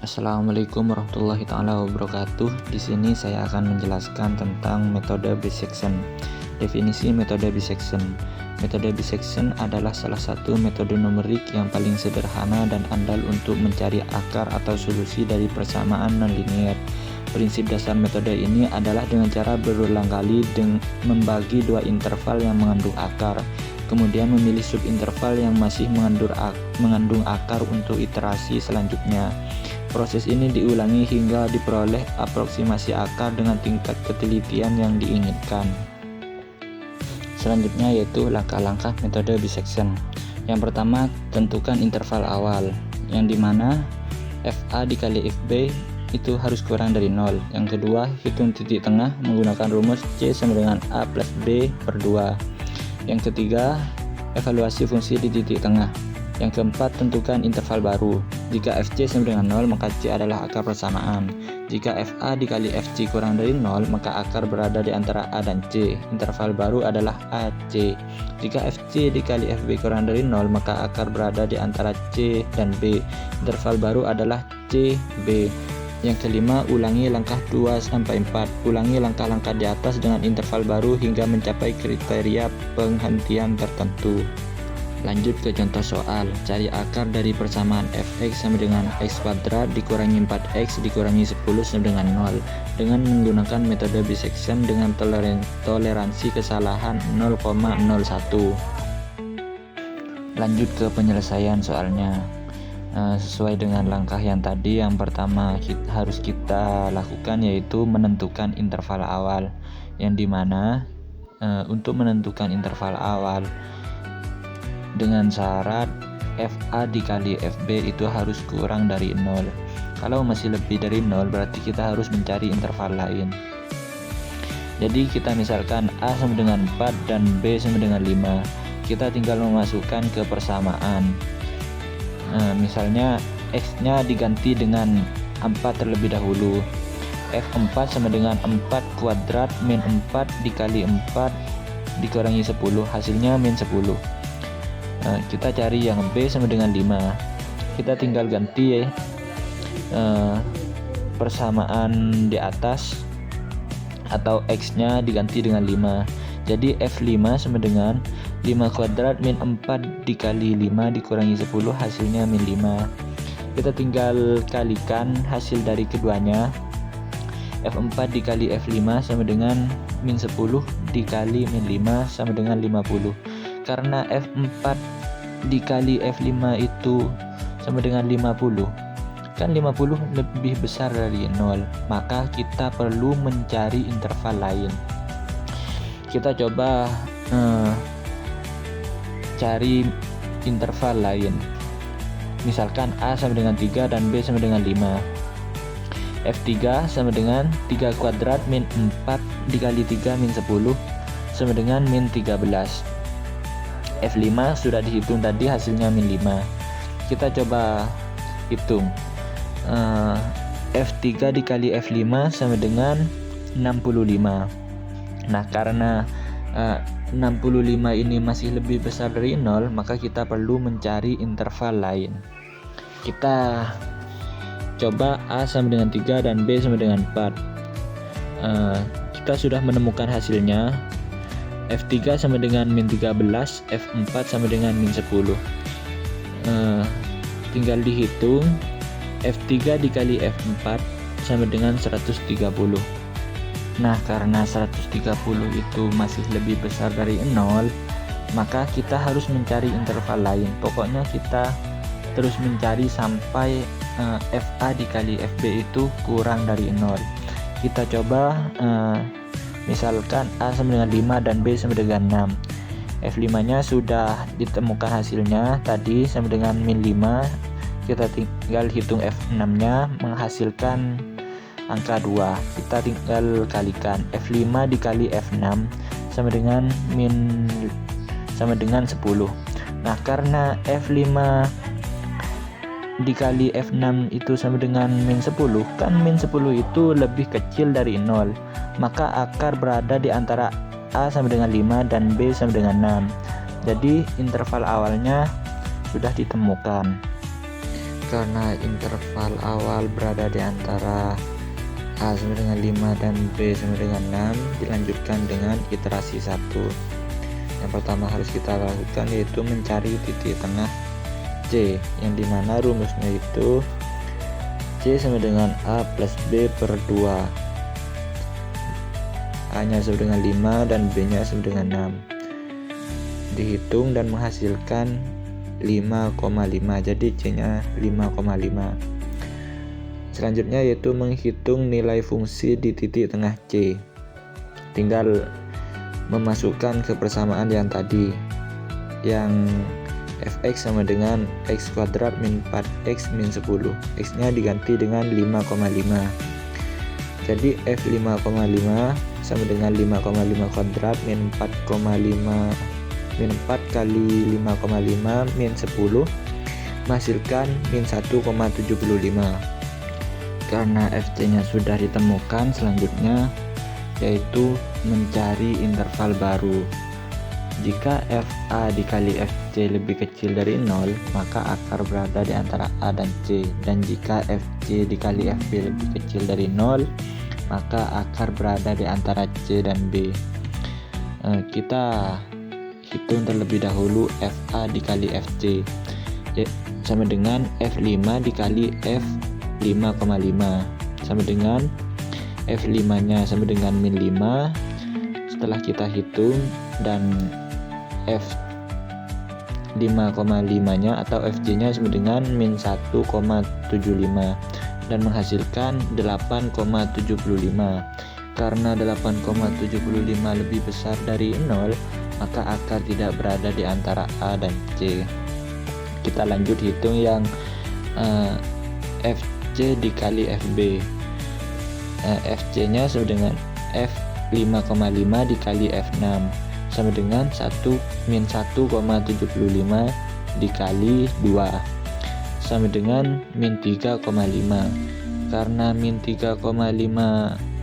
Assalamualaikum warahmatullahi taala wabarakatuh. Di sini saya akan menjelaskan tentang metode bisection. Definisi metode bisection. Metode bisection adalah salah satu metode numerik yang paling sederhana dan andal untuk mencari akar atau solusi dari persamaan nonlinear. Prinsip dasar metode ini adalah dengan cara berulang kali membagi dua interval yang mengandung akar, kemudian memilih subinterval yang masih mengandung akar untuk iterasi selanjutnya. Proses ini diulangi hingga diperoleh aproksimasi akar dengan tingkat ketelitian yang diinginkan. Selanjutnya yaitu langkah-langkah metode bisection. Yang pertama, tentukan interval awal, yang dimana FA dikali FB itu harus kurang dari 0. Yang kedua, hitung titik tengah menggunakan rumus C sama dengan A plus B per 2. Yang ketiga, evaluasi fungsi di titik tengah. Yang keempat, tentukan interval baru. Jika FC sama dengan 0, maka C adalah akar persamaan. Jika FA dikali FC kurang dari 0, maka akar berada di antara A dan C. Interval baru adalah AC. Jika FC dikali FB kurang dari 0, maka akar berada di antara C dan B. Interval baru adalah CB. Yang kelima, ulangi langkah 2-4. Ulangi langkah-langkah di atas dengan interval baru hingga mencapai kriteria penghentian tertentu. Lanjut ke contoh soal. Cari akar dari persamaan fx sama dengan x kuadrat dikurangi 4x dikurangi 10 sama dengan 0 dengan menggunakan metode bisection dengan toleransi kesalahan 0,01. Lanjut ke penyelesaian soalnya. Sesuai dengan langkah yang tadi, yang pertama harus kita lakukan yaitu menentukan interval awal, yang dimana untuk menentukan interval awal dengan syarat FA dikali FB itu harus kurang dari 0. Kalau masih lebih dari 0 berarti kita harus mencari interval lain. Jadi kita misalkan A sama dengan 4 dan B sama dengan 5. Kita tinggal memasukkan ke persamaan. Misalnya X nya diganti dengan 4 terlebih dahulu. F4 sama dengan 4 kuadrat min 4 dikali 4 dikurangi 10, hasilnya min 10. Kita cari yang B sama dengan 5. Kita tinggal ganti persamaan di atas atau X nya diganti dengan 5. Jadi F5 sama dengan 5 kuadrat min 4 dikali 5 dikurangi 10, hasilnya min 5. Kita tinggal kalikan hasil dari keduanya. F4 dikali F5 sama dengan min 10 dikali min 5 sama dengan 50. Karena F4 dikali F5 itu sama dengan 50, kan 50 lebih besar dari 0, maka kita perlu mencari interval lain. Kita coba cari interval lain. Misalkan A sama dengan 3 dan B sama dengan 5. F3 sama dengan 3 kuadrat min 4 dikali 3 min 10 sama dengan min 13. F5 sudah dihitung tadi, hasilnya min 5. Kita coba hitung. F3 dikali F5 sama dengan 65. Nah, karena 65 ini masih lebih besar dari 0, maka kita perlu mencari interval lain. Kita coba A sama dengan 3 dan B sama dengan 4. Kita sudah menemukan hasilnya. F3 sama dengan min 13, F4 sama dengan min 10. Tinggal dihitung. F3 dikali F4 sama dengan 130. Nah, karena 130 itu masih lebih besar dari 0, maka kita harus mencari interval lain. Pokoknya kita terus mencari sampai FA dikali FB itu kurang dari 0. Kita coba misalkan A sama dengan 5 dan B sama dengan 6. F5 nya sudah ditemukan hasilnya tadi sama dengan min 5. Kita tinggal hitung F6 nya menghasilkan angka 2. Kita tinggal kalikan F5 dikali F6 sama dengan 10. Nah, karena F5 dikali F6 itu sama dengan min 10, kan min 10 itu lebih kecil dari 0, maka akar berada di antara A sama dengan 5 dan B sama dengan 6. Jadi interval awalnya sudah ditemukan. karena interval awal berada di antara A sama dengan 5 dan B sama dengan 6, dilanjutkan dengan iterasi 1. Yang pertama harus kita lakukan yaitu mencari titik tengah C, yang dimana rumusnya itu C sama dengan A plus B per 2. A nya sama dengan 5 dan B nya sama dengan 6. Dihitung dan menghasilkan 5,5, jadi C nya 5,5. Selanjutnya yaitu menghitung nilai fungsi di titik tengah C. Tinggal memasukkan ke persamaan yang tadi, yang fx sama dengan x kuadrat min 4x min 10. X nya diganti dengan 5,5. Jadi f5,5 sama dengan 5,5 kuadrat min 4,5 min 4 kali 5,5 min 10 menghasilkan min 1,75. Karena FC nya sudah ditemukan, selanjutnya yaitu mencari interval baru. Jika FA dikali FC lebih kecil dari 0, maka akar berada di antara A dan C, dan jika FC dikali FB lebih kecil dari 0, maka akar berada di antara C dan B. Kita hitung terlebih dahulu FA dikali FC, sama dengan F5 dikali F5,5, sama dengan F5 nya sama dengan min 5. Setelah kita hitung dan F5,5 nya atau FJ nya sama dengan min 1,75 dan menghasilkan 8,75. Karena 8,75 lebih besar dari 0, maka akar tidak berada di antara A dan C. Kita lanjut hitung yang FC dikali FB. FC nya sama dengan F5,5 dikali F6 sama dengan min 1,75 dikali 2 sama dengan min 3,5. Karena min 3,5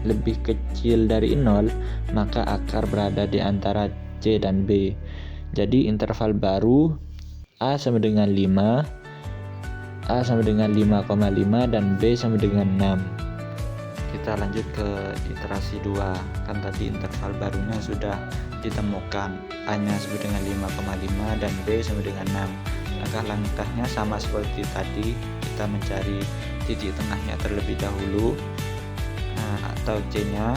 lebih kecil dari 0, maka akar berada di antara C dan B. Jadi interval baru A sama dengan 5, A sama dengan 5,5 dan B sama dengan 6. Kita lanjut ke iterasi 2. Kan tadi interval barunya sudah ditemukan, A nya sama dengan 5,5 dan B sama dengan 6. Langkah-langkahnya sama seperti tadi, kita mencari titik tengahnya terlebih dahulu, atau C nya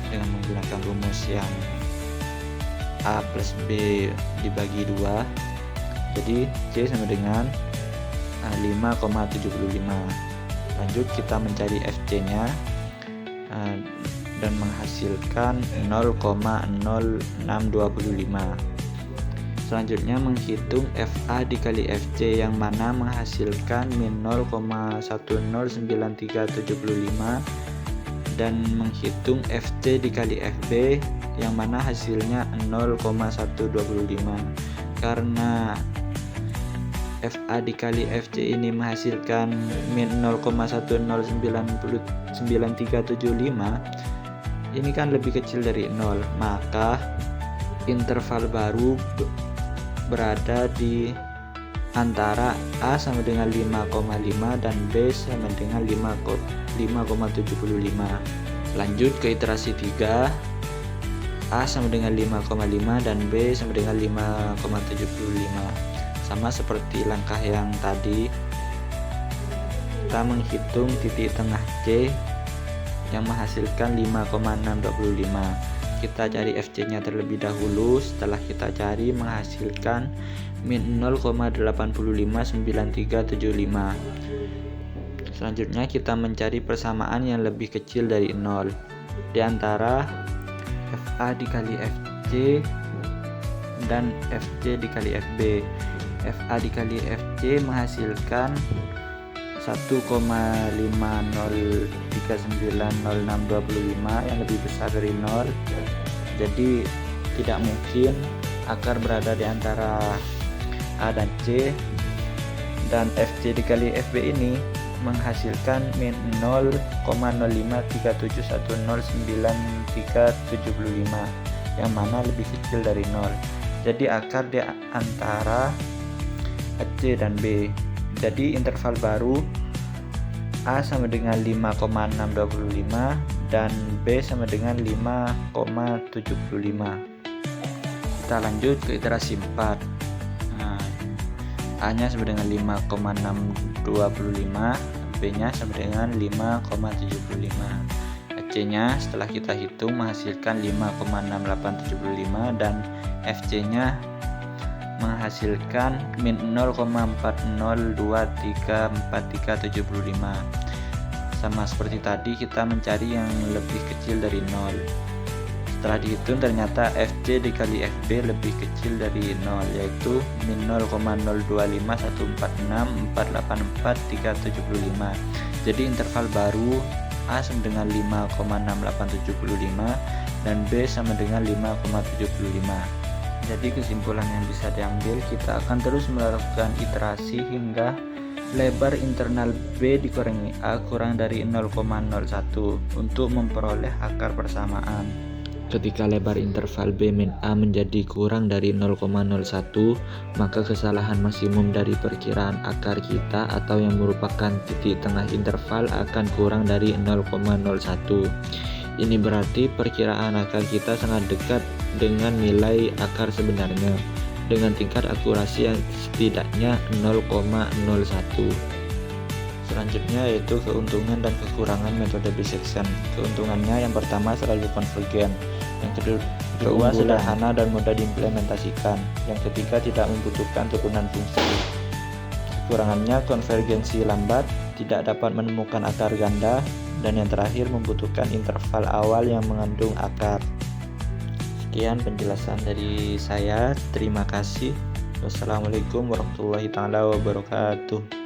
dengan menggunakan rumus yang A plus B dibagi 2. Jadi C sama dengan 5,75. Lanjut kita mencari FC nya dan menghasilkan 0,0625. Selanjutnya menghitung FA dikali FC yang mana menghasilkan min 0,109375 dan menghitung FC dikali FB yang mana hasilnya 0,125. Karena FA dikali FC ini menghasilkan min 0,109375, ini kan lebih kecil dari 0, maka interval baru berada di antara A sama dengan 5,5 dan B sama dengan 5,75. Lanjut ke iterasi 3. A sama dengan 5,5 dan B sama dengan 5,75. Sama seperti langkah yang tadi, kita menghitung titik tengah C yang menghasilkan 5,625. Kita cari FC nya terlebih dahulu. Setelah kita cari, menghasilkan min 0,859375. Selanjutnya kita mencari persamaan yang lebih kecil dari 0 di antara FA dikali FC dan FC dikali FB. FA dikali FC menghasilkan 1,50390625 yang lebih besar dari 0. Jadi tidak mungkin akar berada di antara A dan C, dan FC dikali FB ini menghasilkan min 0,0537109375 yang mana lebih kecil dari 0. Jadi akar di antara C dan B. Jadi interval baru A sama dengan 5,625 dan B sama dengan 5,75. Kita lanjut ke iterasi 4. A nya sama dengan 5,625, B nya sama dengan 5,75. FC nya setelah kita hitung menghasilkan 5,6875 dan FC nya menghasilkan min 0,40234375. Sama seperti tadi, kita mencari yang lebih kecil dari 0. Setelah dihitung ternyata FC dikali FB lebih kecil dari 0, yaitu min 0,02514648475. Jadi interval baru A sama dengan 5,6875 dan B sama dengan 5,75. Jadi kesimpulan yang bisa diambil, kita akan terus melakukan iterasi hingga lebar internal B dikurangi A kurang dari 0,01 untuk memperoleh akar persamaan. Ketika lebar interval B min A menjadi kurang dari 0,01, maka kesalahan maksimum dari perkiraan akar kita atau yang merupakan titik tengah interval akan kurang dari 0,01. Ini berarti perkiraan akar kita sangat dekat dengan nilai akar sebenarnya dengan tingkat akurasi yang setidaknya 0,01. Selanjutnya yaitu keuntungan dan kekurangan metode bisection. Keuntungannya yang pertama selalu konvergen, yang kedua sederhana dan mudah diimplementasikan, yang ketiga tidak membutuhkan turunan fungsi. Kekurangannya konvergensi lambat, tidak dapat menemukan akar ganda, dan yang terakhir membutuhkan interval awal yang mengandung akar. Sekian penjelasan dari saya. Terima kasih. Wassalamualaikum warahmatullahi wabarakatuh.